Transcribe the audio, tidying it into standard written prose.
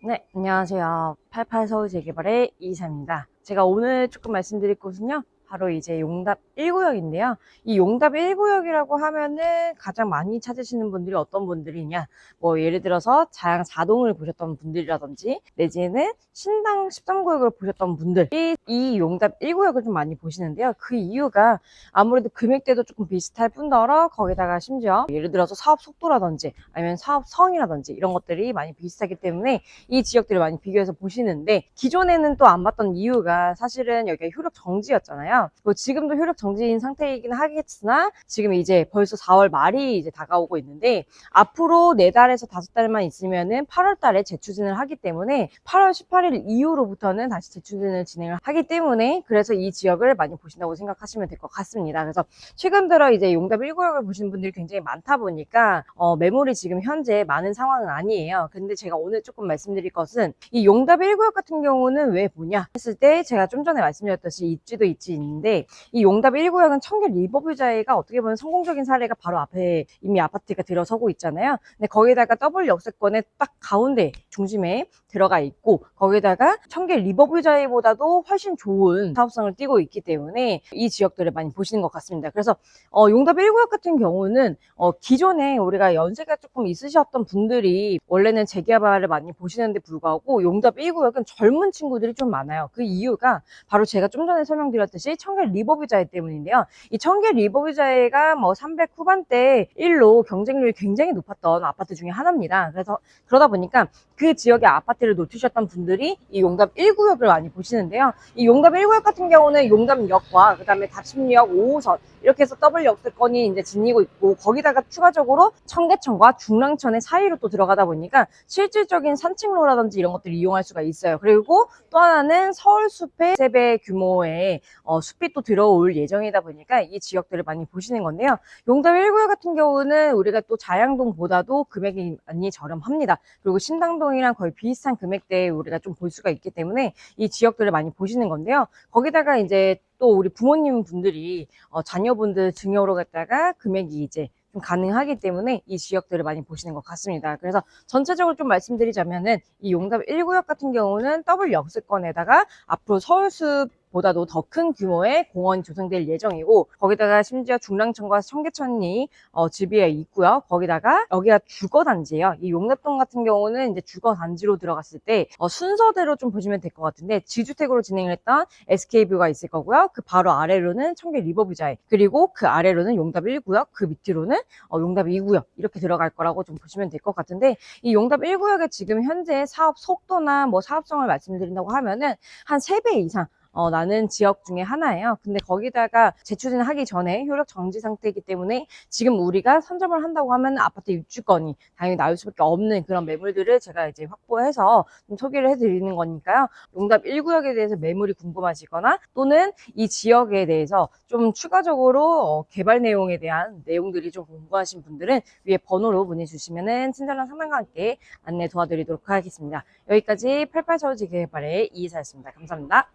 네, 안녕하세요. 88 서울재개발의 이이사입니다. 제가 오늘 조금 말씀드릴 곳은요, 바로 이제 용답 1구역인데요. 이 용답 1구역이라고 하면은 가장 많이 찾으시는 분들이 어떤 분들이냐, 뭐 예를 들어서 자양 4동을 보셨던 분들이라든지, 내지는 신당 13구역을 보셨던 분들이 이 용답 1구역을 좀 많이 보시는데요. 그 이유가 아무래도 금액대도 조금 비슷할 뿐더러 거기다가 심지어 예를 들어서 사업 속도라든지 아니면 사업 성이라든지 이런 것들이 많이 비슷하기 때문에 이 지역들을 많이 비교해서 보시는데, 기존에는 또 안 봤던 이유가 사실은 여기가 효력 정지였잖아요. 뭐 지금도 효력 정지인 상태이긴 하겠으나 지금 이제 벌써 4월 말이 이제 다가오고 있는데, 앞으로 4달에서 5달만 있으면은 8월 달에 재추진을 하기 때문에 8월 18일 이후로부터는 다시 재추진을 진행을 하기 때문에, 그래서 이 지역을 많이 보신다고 생각하시면 될 것 같습니다. 그래서 최근 들어 이제 용답 1구역을 보시는 분들이 굉장히 많다 보니까 매물이 지금 현재 많은 상황은 아니에요. 근데 제가 오늘 조금 말씀드릴 것은, 이 용답 1구역 같은 경우는 왜 보냐 했을 때, 제가 좀 전에 말씀드렸듯이 입지도 있지인데, 이 용답 1구역은 청계 리버뷰자이가 어떻게 보면 성공적인 사례가 바로 앞에 이미 아파트가 들어서고 있잖아요. 근데 거기다가 더블 역세권의 딱 가운데 중심에 들어가 있고, 거기다가 청계 리버뷰자이보다도 훨씬 좋은 사업성을 띠고 있기 때문에 이 지역들을 많이 보시는 것 같습니다. 그래서 용답 1구역 같은 경우는 기존에 우리가 연세가 조금 있으셨던 분들이 원래는 재개발을 많이 보시는데 불구하고 용답 1구역은 젊은 친구들이 좀 많아요. 그 이유가 바로 제가 좀 전에 설명드렸듯이 청계 리버뷰자이 때문인데요. 이 청계 리버뷰자이가 뭐 300 후반대 1로 경쟁률이 굉장히 높았던 아파트 중에 하나입니다. 그래서 그러다 보니까 그 지역의 아파트를 놓치셨던 분들이 이 용답 1구역을 많이 보시는데요. 이 용답 1구역 같은 경우는 용답역과 그 다음에 답심역 5호선 이렇게 해서 더블 역세권이 이제 지니고 있고, 거기다가 추가적으로 청계천과 중랑천의 사이로 또 들어가다 보니까 실질적인 산책로라든지 이런 것들을 이용할 수가 있어요. 그리고 또 하나는 서울숲의 3배 규모의 숲이 또 들어올 예정이다 보니까 이 지역들을 많이 보시는 건데요. 용답 1구역 같은 경우는 우리가 또 자양동보다도 금액이 많이 저렴합니다. 그리고 신당동이랑 거의 비슷한 금액대에 우리가 좀 볼 수가 있기 때문에 이 지역들을 많이 보시는 건데요. 거기다가 이제 또 우리 부모님 분들이 자녀분들 증여로 갖다가 금액이 이제 좀 가능하기 때문에 이 지역들을 많이 보시는 것 같습니다. 그래서 전체적으로 좀 말씀드리자면은, 이 용답 1구역 같은 경우는 더블 역세권에다가 앞으로 서울숲 보다도 더 큰 규모의 공원이 조성될 예정이고, 거기다가 심지어 중랑천과 청계천이 집에 있고요. 거기다가 여기가 주거단지예요. 이 용답동 같은 경우는 이제 주거단지로 들어갔을 때 순서대로 좀 보시면 될 것 같은데, 지주택으로 진행을 했던 SK뷰가 있을 거고요. 그 바로 아래로는 청계 리버뷰자이, 그리고 그 아래로는 용답 1구역, 그 밑으로는 용답 2구역 이렇게 들어갈 거라고 좀 보시면 될 것 같은데, 이 용답 1구역의 지금 현재 사업 속도나 뭐 사업성을 말씀드린다고 하면은 한 3배 이상 나는 지역 중에 하나예요. 근데 거기다가 재추진을 하기 전에 효력 정지 상태이기 때문에 지금 우리가 선점을 한다고 하면 아파트 입주권이 당연히 나올 수밖에 없는 그런 매물들을 제가 이제 확보해서 좀 소개를 해드리는 거니까요. 용답 1구역에 대해서 매물이 궁금하시거나 또는 이 지역에 대해서 좀 추가적으로 개발 내용에 대한 내용들이 좀 궁금하신 분들은 위에 번호로 문의 주시면은 친절한 상담과 함께 안내 도와드리도록 하겠습니다. 여기까지 88 서울재개발의 이이사였습니다. 감사합니다.